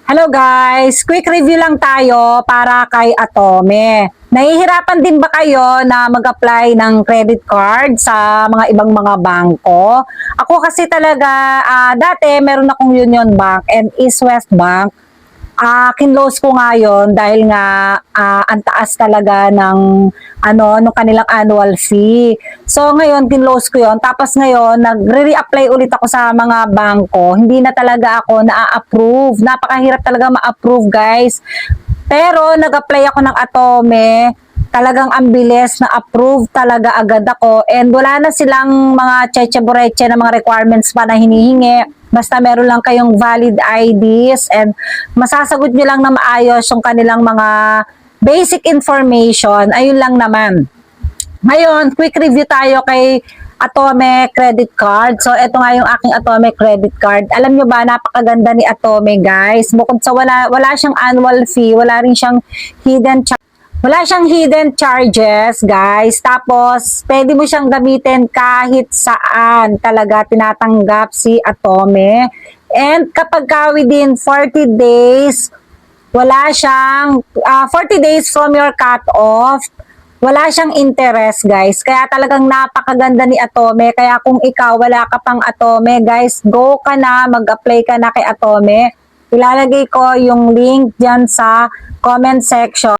Hello guys, quick review lang tayo para kay Atome. Nahihirapan din ba kayo na mag-apply ng credit card sa mga ibang mga bangko? Ako kasi talaga, dati meron akong Union Bank and East West Bank. Kinlose ko nga yun dahil nga ang taas talaga ng nung kanilang annual fee. So ngayon kinlose ko yon. Tapos ngayon nagre-reapply ulit ako sa mga bangko. Hindi na talaga ako na-approve. Napakahirap talaga ma-approve, guys. Pero nag-apply ako ng Atome. Talagang ang bilis na approve talaga agad ako and wala na silang mga cheche-boreche na mga requirements pa na hinihingi. Basta meron lang kayong valid IDs and masasagot nyo lang na maayos yung kanilang mga basic information. Ayun lang naman. Ngayon, quick review tayo kay Atome Credit Card. So, ito nga yung aking Atome Credit Card. Alam nyo ba, napakaganda ni Atome, guys. Bukod sa wala siyang annual fee, wala rin siyang hidden charges, guys. Tapos, pwede mo siyang gamitin kahit saan talaga tinatanggap si Atome. And kapag within 40 days, wala siyang, 40 days from your cut-off, wala siyang interest, guys. Kaya talagang napakaganda ni Atome. Kaya kung ikaw, wala ka pang Atome, guys, go ka na, mag-apply ka na kay Atome. Ilalagay ko yung link dyan sa comment section.